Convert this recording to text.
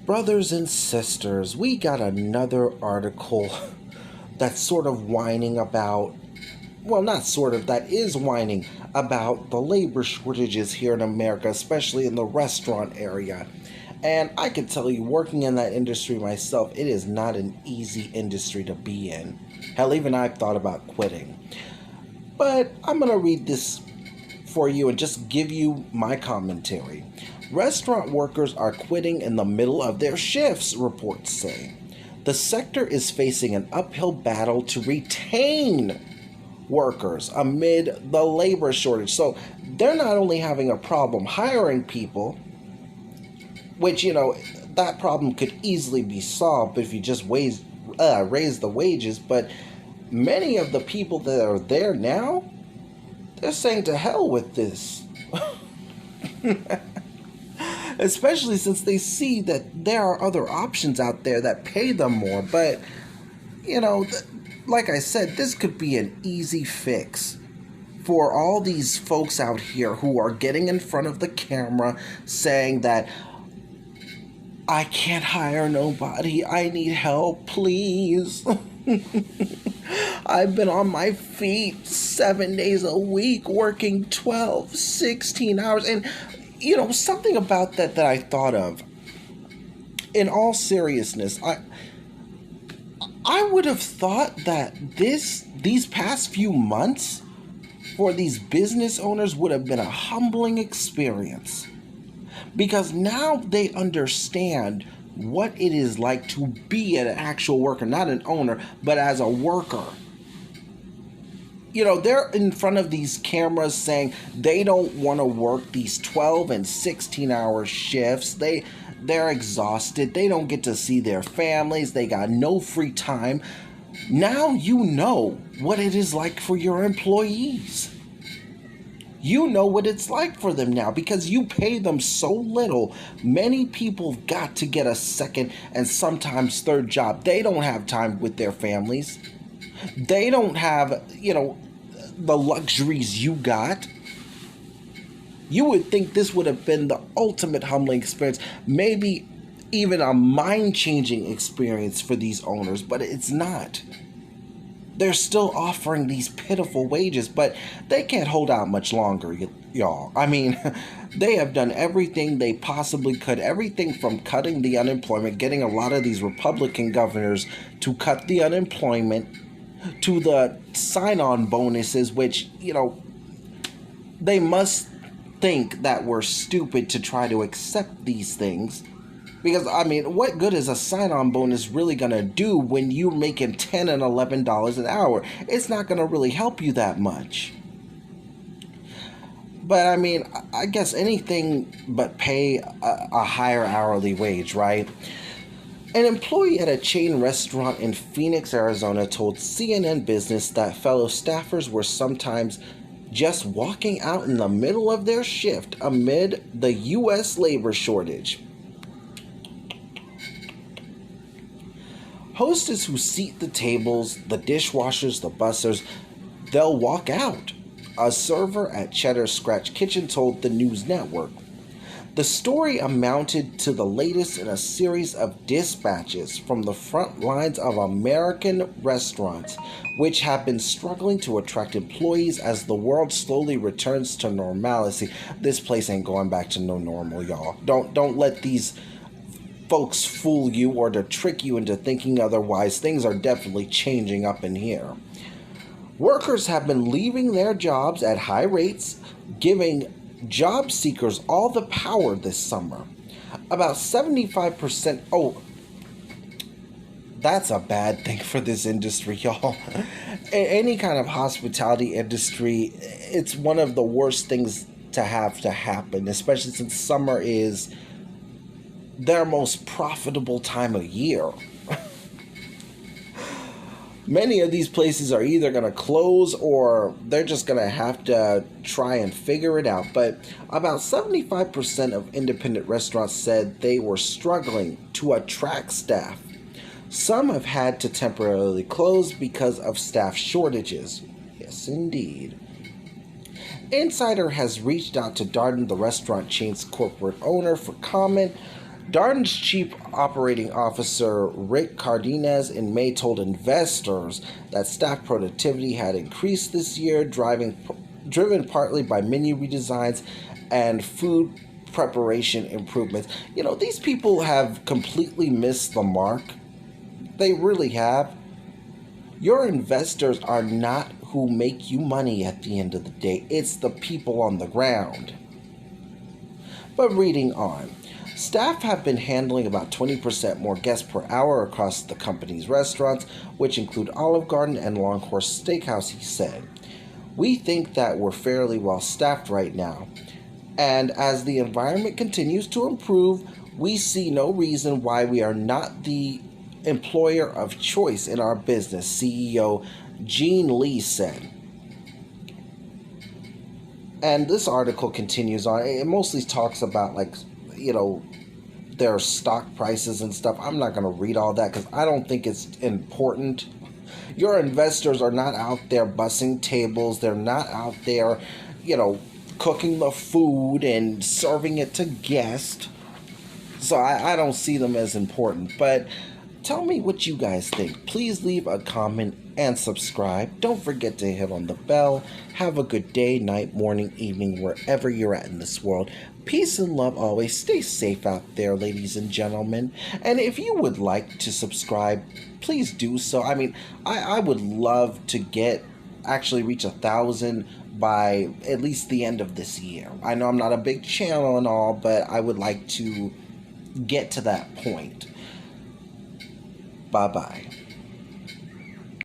Brothers and sisters, we got another article that's sort of whining about, well, not sort of, that is whining about the labor shortages here in America, especially in the restaurant area. And I can tell you, working in that industry myself, it is not an easy industry to be in. Hell, even I've thought about quitting. But I'm going to read this for you and just give you my commentary. Restaurant workers are quitting in the middle of their shifts, reports say. The sector is facing an uphill battle to retain workers amid the labor shortage. So they're not only having a problem hiring people, which, that problem could easily be solved if you just raise the wages, but many of the people that are there now, they're saying to hell with this. Especially since they see that there are other options out there that pay them more. But, like I said, this could be an easy fix for all these folks out here who are getting in front of the camera saying that I can't hire nobody, I need help, please. I've been on my feet 7 days a week working 12, 16 hours. And, something about that I thought of. In all seriousness, I would have thought that these past few months for these business owners would have been a humbling experience. Because now they understand what it is like to be an actual worker, not an owner, but as a worker. They're in front of these cameras saying they don't want to work these 12 and 16-hour shifts. They're exhausted. They don't get to see their families. They got no free time. Now you know what it is like for your employees. You know what it's like for them now because you pay them so little. Many people have got to get a second and sometimes third job. They don't have time with their families. They don't have, the luxuries you got. You would think this would have been the ultimate humbling experience, maybe even a mind-changing experience for these owners, but it's not. They're still offering these pitiful wages, but they can't hold out much longer, y'all. I mean, they have done everything they possibly could, everything from cutting the unemployment, getting a lot of these Republican governors to cut the unemployment, to the sign-on bonuses, which, they must think that we're stupid to try to accept these things. Because, what good is a sign-on bonus really going to do when you're making $10 and $11 an hour? It's not going to really help you that much. But, I guess anything but pay a higher hourly wage, right? An employee at a chain restaurant in Phoenix, Arizona told CNN Business that fellow staffers were sometimes just walking out in the middle of their shift amid the U.S. labor shortage. Hostess who seat the tables, the dishwashers, the bussers, they'll walk out, a server at Cheddar Scratch Kitchen told the news network. The story amounted to the latest in a series of dispatches from the front lines of American restaurants, which have been struggling to attract employees as the world slowly returns to normalcy. This place ain't going back to no normal, y'all. Don't let these folks fool you or to trick you into thinking otherwise. Things are definitely changing up in here. Workers have been leaving their jobs at high rates, giving job seekers all the power this summer. About 75%. Oh, that's a bad thing for this industry, y'all. Any kind of hospitality industry, it's one of the worst things to have to happen, especially since summer is their most profitable time of year. Many of these places are either going to close or they're just going to have to try and figure it out. But about 75% of independent restaurants said they were struggling to attract staff. Some have had to temporarily close because of staff shortages. Yes, indeed. Insider has reached out to Darden, the restaurant chain's corporate owner, for comment. Darden's chief operating officer Rick Cardenas in May told investors that staff productivity had increased this year, driven partly by menu redesigns and food preparation improvements. You know, these people have completely missed the mark. They really have. Your investors are not who make you money at the end of the day. It's the people on the ground. But reading on. Staff have been handling about 20% more guests per hour across the company's restaurants, which include Olive Garden and Longhorse Steakhouse, he said. We think that we're fairly well staffed right now. And as the environment continues to improve, we see no reason why we are not the employer of choice in our business, CEO Gene Lee said. And this article continues on. It mostly talks about, like, you know, their stock prices and stuff. I'm not going to read all that because I don't think it's important. Your investors are not out there bussing tables. They're not out there, you know, cooking the food and serving it to guests. So I don't see them as important. But tell me what you guys think. Please leave a comment and subscribe. Don't forget to hit on the bell. Have a good day, night, morning, evening, wherever you're at in this world. Peace and love always. Stay safe out there, ladies and gentlemen. And if you would like to subscribe, please do so. I mean, I would love to actually reach 1,000 by at least the end of this year. I know I'm not a big channel and all, but I would like to get to that point. Bye-bye.